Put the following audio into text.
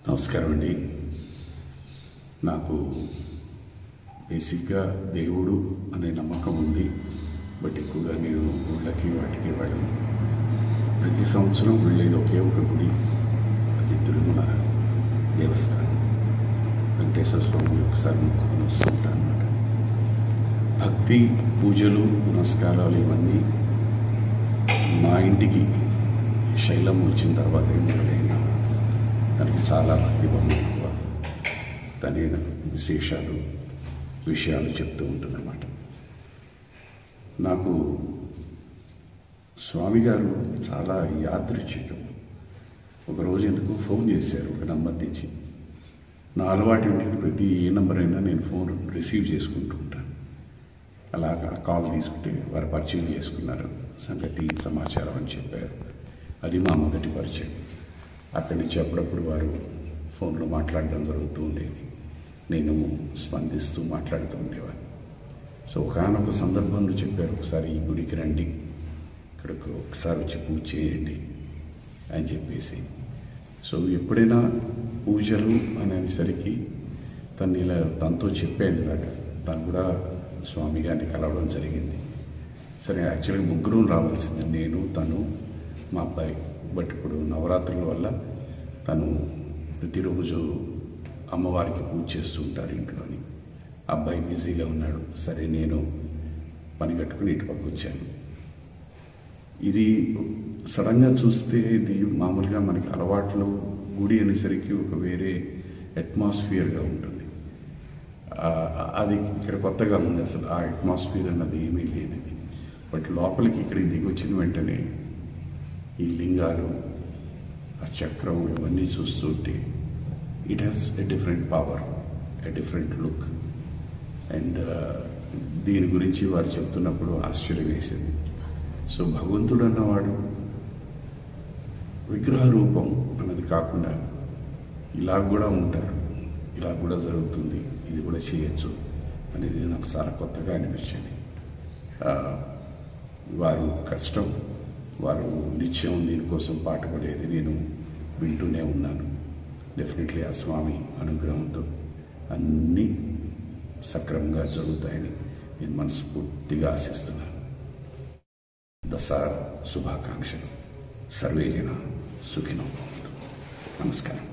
నమస్కారం అండి. నాకు బేసిక్గా దేవుడు అనే నమ్మకం ఉంది. బట్ ఎక్కువగా నేను గుళ్ళకి వాటికి వెళ్ళను. ప్రతి సంవత్సరం వెళ్ళేది ఒకే ఒక గుడి, అది తిరుమల దేవస్థానం. వెంకటేశ్వర స్వామి ఒకసారి మొక్కుకొని వస్తుంటాను అన్నమాట. భక్తి, పూజలు, పునస్కారాలు ఇవన్నీ మా ఇంటికి శైలం వచ్చిన తర్వాత మొదలైన దానికి చాలా భక్తిభావం ఎక్కువ. దాని విషయాలు చెప్తూ ఉంటుందన్నమాట. నాకు స్వామి గారు చాలా యాదృచ్ఛికం. ఒకరోజు ఎందుకు ఫోన్ చేశారు ఒక నంబర్ నుంచి. నా అలవాటు ఏంటంటే ప్రతి ఏ నంబర్ అయినా నేను ఫోన్ రిసీవ్ చేసుకుంటూ ఉంటాను. అలాగా కాల్ తీసుకుంటే వారు పరిచయం చేసుకున్నారు, సంగతి సమాచారం అని చెప్పారు. అది మా మొదటి పరిచయం. అక్కడి నుంచి అప్పుడప్పుడు వారు ఫోన్లో మాట్లాడడం జరుగుతూ ఉండేది. నేను స్పందిస్తూ మాట్లాడుతూ ఉండేవాడిని. సో ఒకానొక సందర్భంలో చెప్పారు, ఒకసారి ఈ గుడికి రండి, ఇక్కడికి ఒకసారి వచ్చి పూజ చేయండి అని చెప్పేసి. సో ఎప్పుడైనా పూజలు అనేసరికి తనతో చెప్పాను ఇలాగా. తను కూడా స్వామి గారిని కలవడం జరిగింది. సరే, యాక్చువల్గా ముగ్గురు రావాల్సింది, నేను, తను, మా అబ్బాయి. బట్ ఇప్పుడు నవరాత్రుల వల్ల తను ప్రతిరోజు అమ్మవారికి పూజ చేస్తూ ఉంటారు ఇంట్లోని. అబ్బాయి బిజీగా ఉన్నాడు. సరే, నేను పని కట్టుకుని ఇటు పక్క వచ్చాను. ఇది సడన్గా చూస్తే ఇది మామూలుగా మనకి అలవాట్లు గుడి అనేసరికి ఒక వేరే అట్మాస్ఫియర్గా ఉంటుంది. అది ఇక్కడ కొత్తగా ఉంది. అసలు ఆ అట్మాస్ఫియర్ అన్నది ఏమీ లేదు. బట్ లోపలికి ఇక్కడికి దిగొచ్చిన వెంటనే ఈ లింగాలు, ఆ చక్రం, ఇవన్నీ చూస్తుంటే it has a different power, a different look. And దీని గురించి వారు చెప్తున్నప్పుడు ఆశ్చర్యం వేసింది. సో భగవంతుడు అన్నవాడు విగ్రహ రూపం అన్నది కాకుండా ఇలా కూడా ఉంటారు, ఇలా కూడా జరుగుతుంది, ఇది కూడా చేయొచ్చు అనేది నాకు చాలా కొత్తగా అనిపించింది. వారు కష్టం, వారు నిత్యం దీనికోసం పాటుపడేది నేను వింటూనే ఉన్నాను. డెఫినెట్లీ ఆ స్వామి అనుగ్రహంతో అన్నీ సక్రమంగా జరుగుతాయని నేను మనస్ఫూర్తిగా ఆశిస్తున్నాను. దసరా శుభాకాంక్షలు. సర్వే జన సుఖినో భవంతు. నమస్కారం.